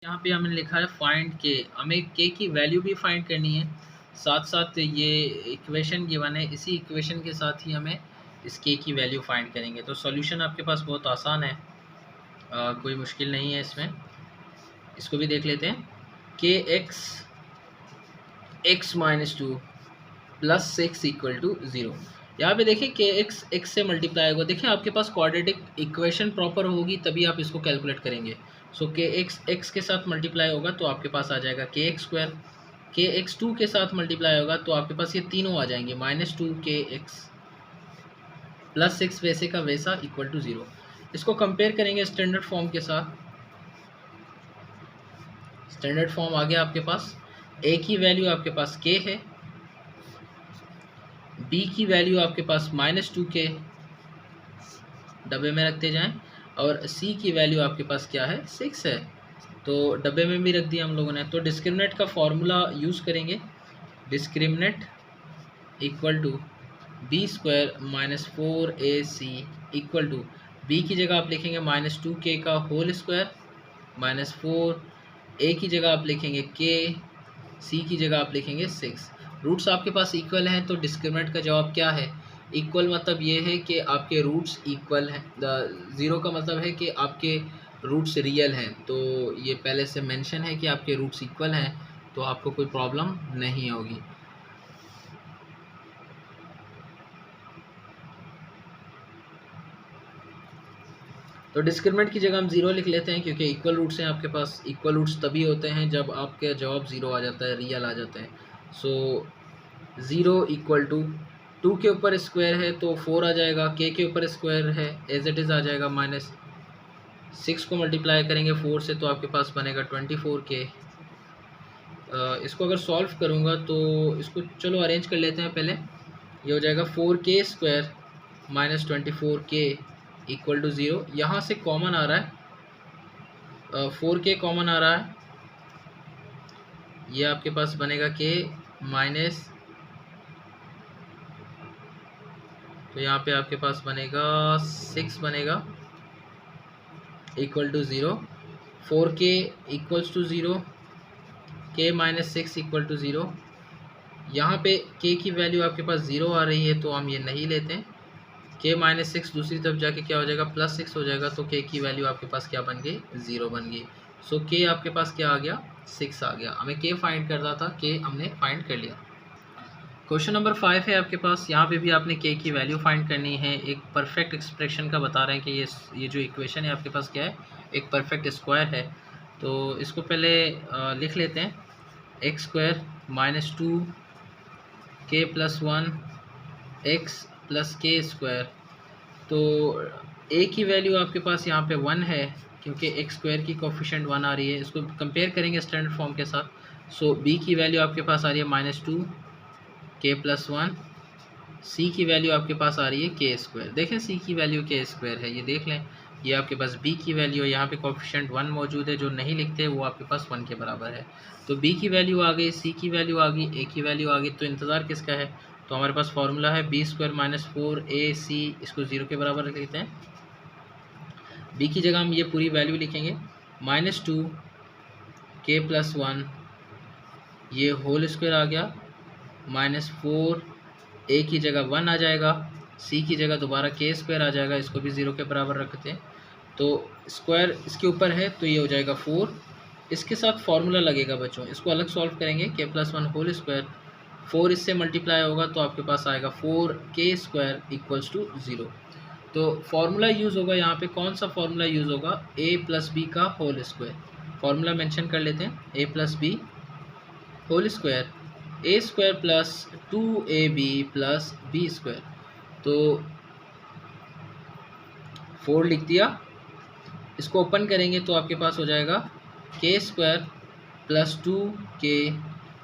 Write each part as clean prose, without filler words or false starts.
यहाँ पे हमने लिखा है फाइंड के, हमें के की वैल्यू भी फाइंड करनी है, साथ साथ ये इक्वेशन गिवन है, इसी इक्वेशन के साथ ही हमें इस के की वैल्यू फाइंड करेंगे। तो सॉल्यूशन आपके पास बहुत आसान है, कोई मुश्किल नहीं है इसमें। इसको भी देख लेते हैं। K x minus two plus six equal to zero. यहाँ पे देखिए के एक्स से मल्टीप्लाई होगा। देखिए आपके पास क्वाड्रेटिक इक्वेशन प्रॉपर होगी तभी आप इसको कैलकुलेट करेंगे। सो के एक्स के साथ मल्टीप्लाई होगा तो आपके पास आ जाएगा के एक्स स्क्वायर। के एक्स टू के साथ मल्टीप्लाई होगा तो आपके पास ये तीनों आ जाएंगे, माइनस टू के एक्स प्लस सिक्स वैसे का वैसा इक्वल टू ज़ीरो। इसको कंपेयर करेंगे स्टैंडर्ड फॉर्म के साथ। स्टैंडर्ड फॉर्म आ गया आपके पास। ए की वैल्यू आपके पास के है, बी की वैल्यू आपके पास माइनस टू के, डब्बे में रखते जाएं, और सी की वैल्यू आपके पास क्या है, सिक्स है, तो डब्बे में भी रख दिया हम लोगों ने। तो डिस्क्रिमिनेंट का फॉर्मूला यूज़ करेंगे। Discriminant equal to b square minus four a c equal to, b की जगह आप लिखेंगे माइनस टू के का whole square minus four, a की जगह आप लिखेंगे के, सी की जगह आप लिखेंगे सिक्स। रूट्स आपके पास इक्वल हैं तो डिस्क्रिमिनेंट का जवाब क्या है, इक्वल। मतलब ये है कि आपके रूट्स इक्वल हैं। ज़ीरो का मतलब है कि आपके रूट्स रियल हैं, तो ये पहले से मेंशन है कि आपके रूट्स इक्वल हैं, तो आपको कोई प्रॉब्लम नहीं होगी। तो डिस्क्रिमिनेंट की जगह हम ज़ीरो लिख लेते हैं क्योंकि इक्वल रूट्स हैं आपके पास। इक्वल रूट्स तभी होते हैं जब आपके जवाब ज़ीरो आ जाता है, रियल आ जाता है। So zero equal to, two के ऊपर स्क्वायर है तो फोर आ जाएगा, के ऊपर स्क्वायर है एज इट इज़ आ जाएगा, माइनस सिक्स को मल्टीप्लाई करेंगे फोर से तो आपके पास बनेगा 24 के। इसको अगर सॉल्व करूँगा तो इसको चलो अरेंज कर लेते हैं पहले। ये हो जाएगा 4k square minus 24k equal to zero. यहाँ से कॉमन आ रहा है, 4k कॉमन आ रहा है, ये आपके पास बनेगा k माइनस, तो यहाँ पे आपके पास बनेगा 6 बनेगा equal to zero. 4k equals to zero, k minus six equal to zero. यहाँ पे k की वैल्यू आपके पास ज़ीरो आ रही है तो हम ये नहीं लेते हैं। k माइनस सिक्स दूसरी तरफ जाके क्या हो जाएगा, प्लस सिक्स हो जाएगा, तो k की वैल्यू आपके पास क्या बन गई, ज़ीरो बन गई। सो k आपके पास क्या आ गया, सिक्स आ गया। हमें k फाइंड करना था, k हमने फाइंड कर लिया। क्वेश्चन नंबर 5 है आपके पास। यहाँ पे भी आपने k की वैल्यू फाइंड करनी है। एक परफेक्ट एक्सप्रेशन का बता रहे हैं कि ये जो इक्वेशन है आपके पास क्या है, एक परफेक्ट स्क्वायर है। तो इसको पहले लिख लेते हैं। एक्स स्क्वायर माइनस टू के प्लस वन एक्स प्लस के स्क्वायर। तो a की वैल्यू आपके पास यहाँ पे वन है क्योंकि एक्स स्क्वायर की कोफिशिएंट वन आ रही है। इसको कंपेयर करेंगे स्टैंडर्ड फॉर्म के साथ। सो b की वैल्यू आपके पास आ रही है माइनस टू के प्लस वन, सी की वैल्यू आपके पास आ रही है के स्क्वायर। देखें सी की वैल्यू के स्क्वायर है, ये देख लें। ये आपके पास b की वैल्यू है, यहाँ पे कोफिशिएंट वन मौजूद है, जो नहीं लिखते वो आपके पास वन के बराबर है। तो b की वैल्यू आ गई, सी की वैल्यू आ गई, a की वैल्यू आ गई, तो इंतज़ार किसका है, तो हमारे पास फार्मूला है B square minus four a सी, इसको ज़ीरो के बराबर रख लेते हैं। b की जगह हम ये पूरी वैल्यू लिखेंगे, माइनस टू के प्लस वन, ये होल स्क्वायर आ गया, माइनस फोर, ए की जगह वन आ जाएगा, सी की जगह दोबारा के स्क्वायर आ जाएगा, इसको भी ज़ीरो के बराबर रखते हैं। तो स्क्वायर इसके ऊपर है तो ये हो जाएगा फोर। इसके साथ फार्मूला लगेगा बच्चों, इसको अलग सॉल्व करेंगे। K plus one whole square, four इससे मल्टीप्लाई होगा तो आपके पास आएगा four k square equals to zero. तो फार्मूला यूज़ होगा यहाँ पे, कौन सा फार्मूला यूज़ होगा, a प्लस बी का होल स्क्वायर। फार्मूला मेंशन कर लेते हैं, a plus b whole square, a square plus two a b plus b square. तो फोर लिख दिया। इसको ओपन करेंगे तो आपके पास हो जाएगा के स्क्वायर प्लस टू के,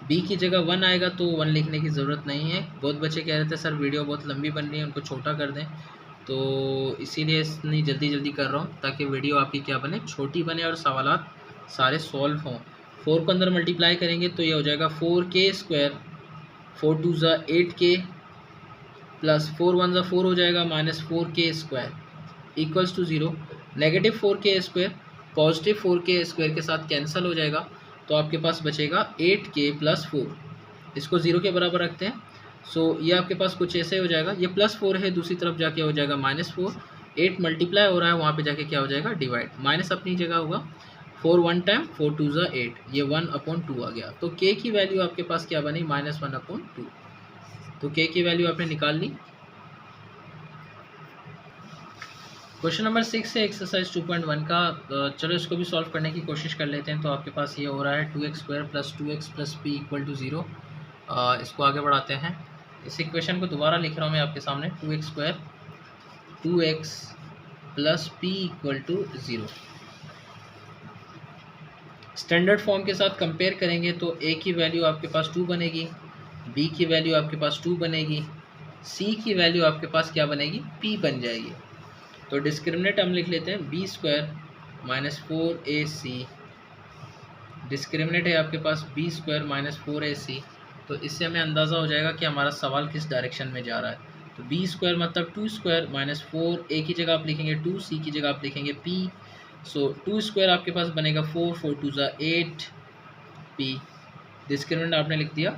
बी की जगह वन आएगा तो वन लिखने की ज़रूरत नहीं है। बहुत बच्चे कह रहे थे सर वीडियो बहुत लंबी बन रही है, उनको छोटा कर दें, तो इसीलिए इतनी जल्दी कर रहा हूँ ताकि वीडियो आपकी क्या बने, छोटी बने और सवालात सारे सॉल्व हों। फोर को अंदर मल्टीप्लाई करेंगे तो ये हो जाएगा four k square, four two ज़ा eight k plus four one ज़ा फोर हो जाएगा, minus four k square equals to zero. Negative four k square, positive 4k square के साथ कैंसिल हो जाएगा, तो आपके पास बचेगा 8k + 4। इसको 0 के बराबर रखते हैं। सो ये आपके पास कुछ ऐसे हो जाएगा, ये +4 है, दूसरी तरफ जाके हो जाएगा -4। 8 मल्टीप्लाई हो रहा है, वहाँ पे जाके क्या हो जाएगा, डिवाइड। माइनस अपनी जगह होगा, 4 1 टाइम 4 2 ज़ा 8, ये 1/2 आ गया। तो k की वैल्यू आपके पास क्या बनी, -1/2। तो k की वैल्यू आपने निकाल ली। क्वेश्चन नंबर 6 है एक्सरसाइज 2.1 का। चलो इसको भी सॉल्व करने की कोशिश कर लेते हैं। तो आपके पास ये हो रहा है 2x² + 2x + p = 0। इसको आगे बढ़ाते हैं। इस इक्वेशन को दोबारा लिख रहा हूँ मैं आपके सामने, 2x² 2x + p = 0। Standard form के साथ कंपेयर करेंगे तो a की वैल्यू आपके पास 2 बनेगी, b की वैल्यू आपके पास 2 बनेगी, c की वैल्यू आपके पास क्या बनेगी, p बन जाएगी। तो डिस्क्रिमिनेंट हम लिख लेते हैं b² - 4ac। डिस्क्रिमिनेंट है आपके पास b² - 4ac। तो इससे हमें अंदाज़ा हो जाएगा कि हमारा सवाल किस डायरेक्शन में जा रहा है। तो b² मतलब 2² - 4, a की जगह आप लिखेंगे 2, c की जगह आप लिखेंगे p। सो 2² आपके पास बनेगा 4, 4 2 ज़ा 8 p। डिस्क्रिमिनेंट आपने लिख दिया।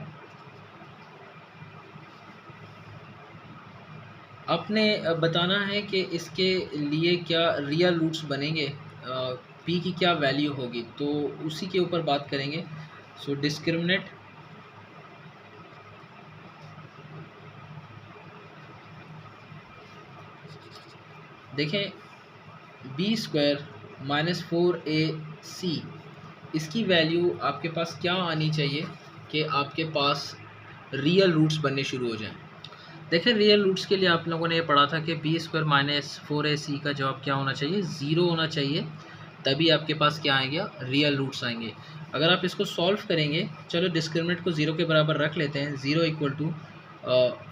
आपने बताना है कि इसके लिए क्या रियल रूट्स बनेंगे, p की क्या वैल्यू होगी, तो उसी के ऊपर बात करेंगे। सो डिस्क्रिमिनेंट देखें, b² - 4ac, इसकी वैल्यू आपके पास क्या आनी चाहिए कि आपके पास रियल रूट्स बनने शुरू हो जाएं। देखें, रियल रूट्स के लिए आप लोगों ने ये पढ़ा था कि b² - 4ac का जवाब क्या होना चाहिए, 0 होना चाहिए, तभी आपके पास क्या आएंगे, रियल रूट्स आएंगे। अगर आप इसको सॉल्व करेंगे, चलो डिस्क्रिमिनेंट को 0 के बराबर रख लेते हैं, 0 =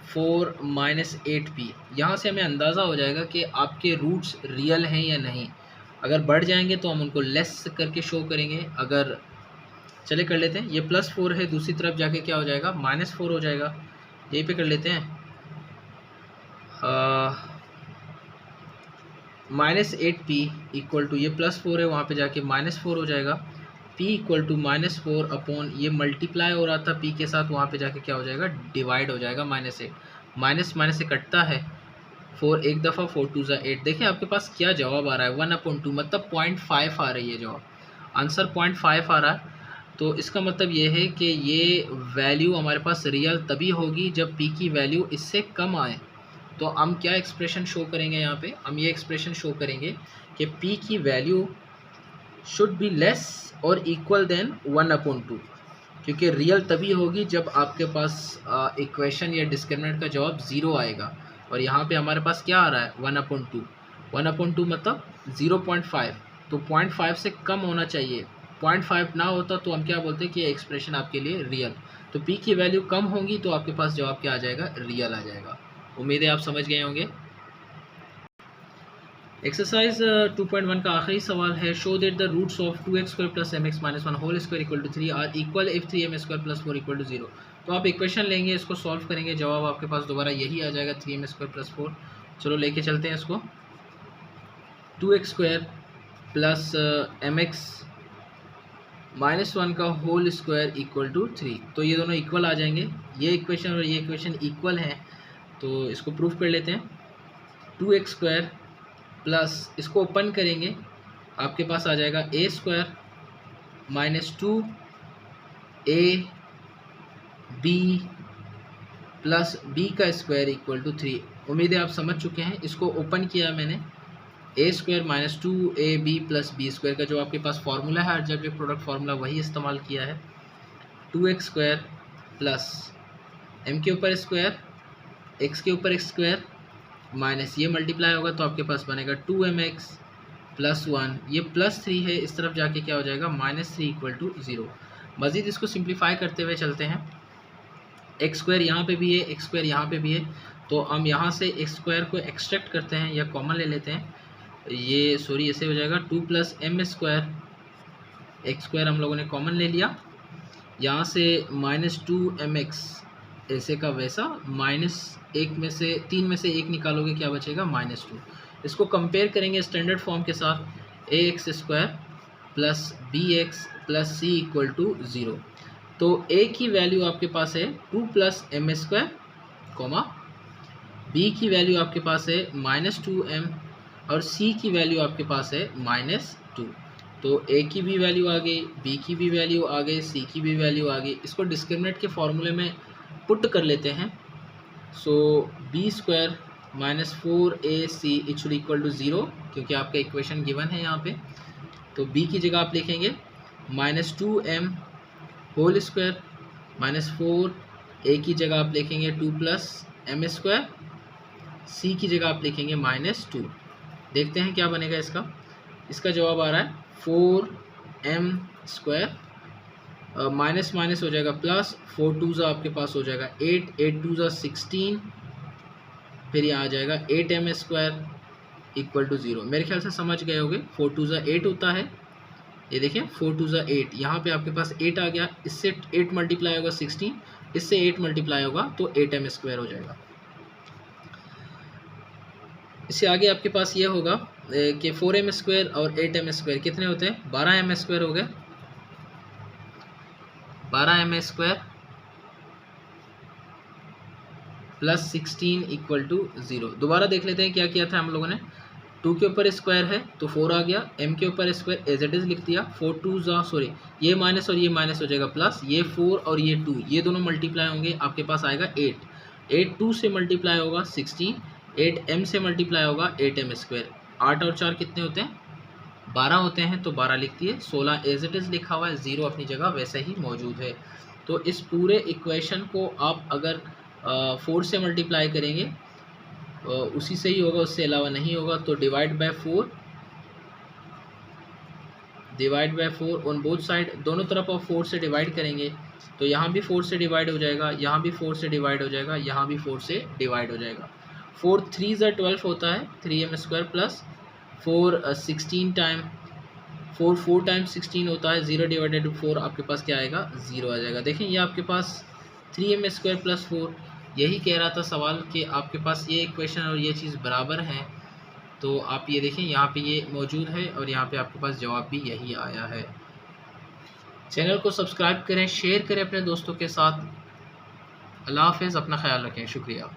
4 - 8p। यहाँ से हमें अंदाज़ा हो जाएगा कि आपके रूट्स रियल हैं या नहीं। अगर बढ़ जाएंगे तो हम उनको लेस करके शो करेंगे। अगर चले कर लेते हैं, ये +4 है, दूसरी तरफ जाके क्या हो जाएगा, -4 हो जाएगा। यहीं पे कर लेते हैं, -8p = ये +4 है, वहाँ पे जाके -4 हो जाएगा। p = -4 ये मल्टीप्लाई हो रहा था p के साथ, वहाँ पे जाके क्या हो जाएगा, डिवाइड हो जाएगा। -8 माइनस से कटता है, 4 एक दफ़ा, 4 2 ज़ा 8। देखिए आपके पास क्या जवाब आ रहा है, 1/2 मतलब 0.5 आ रही है जवाब, आंसर 0.5 आ रहा है। तो इसका मतलब ये है कि ये वैल्यू हमारे पास रियल तभी होगी जब p की वैल्यू इससे कम आए। तो हम क्या एक्सप्रेशन शो करेंगे, यहाँ पे हम ये एक्सप्रेशन शो करेंगे कि p की वैल्यू शुड बी लेस और इक्वल देन 1/2, क्योंकि रियल तभी होगी जब आपके पास इक्वेशन या डिस्क्रिमिनेंट का जवाब 0 आएगा। और यहाँ पे हमारे पास क्या आ रहा है, 1/2। 1/2 मतलब 0.5, तो 0.5 से कम होना चाहिए। 0.5 ना होता तो हम क्या बोलते हैं कि ये एक्सप्रेशन आपके लिए रियल। तो p की वैल्यू कम होगी तो आपके पास जवाब क्या आ जाएगा, रियल आ जाएगा। उम्मीद है आप समझ गए होंगे। एक्सरसाइज 2.1 का आखिरी सवाल है, show that the roots of 2x² + mx - 1 whole square = 3 are equal if 3m² + 4 = 0। तो आप इक्वेशन लेंगे, इसको सॉल्व करेंगे, जवाब आपके पास दोबारा यही आ जाएगा, 3m² + 4। चलो लेके चलते हैं इसको, 2x² + mx - 1 का होल स्क्वायर = 3। तो ये दोनों इक्वल आ जाएंगे, ये इक्वेशन और ये इक्वेशन इक्वल हैं। तो इसको प्रूफ कर लेते हैं। 2x² प्लस, इसको ओपन करेंगे, आपके पास आ जाएगा a² - 2ab प्लस b का स्क्वायर = 3। उम्मीद है आप समझ चुके हैं। इसको ओपन किया मैंने, a² - 2ab प्लस b² का जो आपके पास फार्मूला है, अलजेब्रिक प्रोडक्ट फार्मूला, वही इस्तेमाल किया है। 2x² प्लस m के ऊपर स्क्वायर, x के ऊपर स्क्वायर, माइनस ये मल्टीप्लाई होगा तो आपके पास बनेगा 2mx + 1, ये +3 है, इस तरफ जाके क्या हो जाएगा, -3 = 0। मज़ीद इसको सिंप्लीफाई करते हुए चलते हैं, x² यहाँ पे भी है, x² यहाँ पे भी है, तो हम यहाँ से x² को एक्सट्रैक्ट करते हैं या कॉमन ले लेते हैं। ये सॉरी ऐसे हो जाएगा 2 + m², x² हम लोगों ने कॉमन ले लिया, यहाँ से -2mx ऐसे का वैसा, -1 में से 3 में से 1 निकालोगे क्या बचेगा, -2। इसको कंपेयर करेंगे स्टैंडर्ड फॉर्म के साथ, ax² plus b x plus c equal to 0। तो ए की वैल्यू आपके पास है 2 plus m square, comma b की वैल्यू आपके पास है -2m और सी की वैल्यू आपके पास है -2। तो ए की भी वैल्यू आ गई, बी की भी वैल्यू आ गई, सी की भी वैल्यू आ गई। इसको डिस्क्रिमिनेंट के फॉर्मूले में पुट कर लेते हैं। So B square -4ac it should equal to 0, क्योंकि आपका इक्वेशन गिवन है यहाँ पे। तो बी की जगह आप लिखेंगे -2m होल स्क्वायर -4, ए की जगह आप लिखेंगे 2 प्लस एम स्क्वायर, सी की जगह आप लिखेंगे -2। देखते हैं क्या बनेगा इसका। इसका जवाब आ रहा है 4m स्क्वायर, माइनस माइनस हो जाएगा प्लस, 4 2 आपके पास हो जाएगा 8, 8 2 16, फिर ये आ जाएगा 8m स्क्वायर इक्वल टू 0। मेरे ख्याल से समझ गए होंगे। 4 2 8 होता है, ये देखिए 4 2 8, यहाँ पे आपके पास 8 आ गया, इससे 8 मल्टीप्लाई होगा 16, इससे 8 मल्टीप्लाई होगा तो 8m स्क्वायर हो जाएगा। इससे आगे आपके पास ये होगा कि 4m स्क्वायर और 8m स्क्वायर कितने होते हैं, 12m स्क्वायर हो गए, 12m square plus 16 equal to 0। दोबारा देख लेते हैं क्या किया था हम लोगों ने। 2 के ऊपर स्क्वायर है तो 4 आ गया, m के ऊपर स्क्वायर एज इट इज लिख दिया, 4 2 सॉरी ये माइनस और ये माइनस हो जाएगा प्लस, ये 4 और ये 2 ये दोनों मल्टीप्लाई होंगे, आपके पास आएगा 8, 8 2 से मल्टीप्लाई होगा 16, 8m से मल्टीप्लाई होगा 8m स्क्वायर। 8 और 4 कितने होते हैं, 12 होते हैं, तो 12 लिख दिए। 16 एज इट इज़ लिखा हुआ है, 0 अपनी जगह वैसे ही मौजूद है। तो इस पूरे इक्वेशन को आप अगर 4 से मल्टीप्लाई करेंगे उसी से ही होगा, उससे अलावा नहीं होगा। तो divide by 4 on both side, दोनों तरफ आप 4 से डिवाइड करेंगे तो यहाँ भी 4 से डिवाइड हो जाएगा, यहाँ भी 4 से डिवाइड हो जाएगा, यहाँ भी 4 से डिवाइड हो जाएगा। 4 3 12 होता है, 3m square plus 4 16 time 4 times 16 होता है, 0 डिवाइडेड 4 आपके पास क्या आएगा, 0 आ जाएगा। देखें ये आपके पास 3m स्क्वायर प्लस 4, यही कह रहा था सवाल कि आपके पास ये इक्वेशन और ये चीज़ बराबर है। तो आप ये देखें यहाँ पे ये मौजूद है और यहाँ पे आपके पास जवाब भी यही आया है। चैनल को सब्सक्राइब करें, शेयर करें अपने दोस्तों के साथ। अल्लाह हाफ़िज़, अपना ख्याल रखें, शुक्रिया।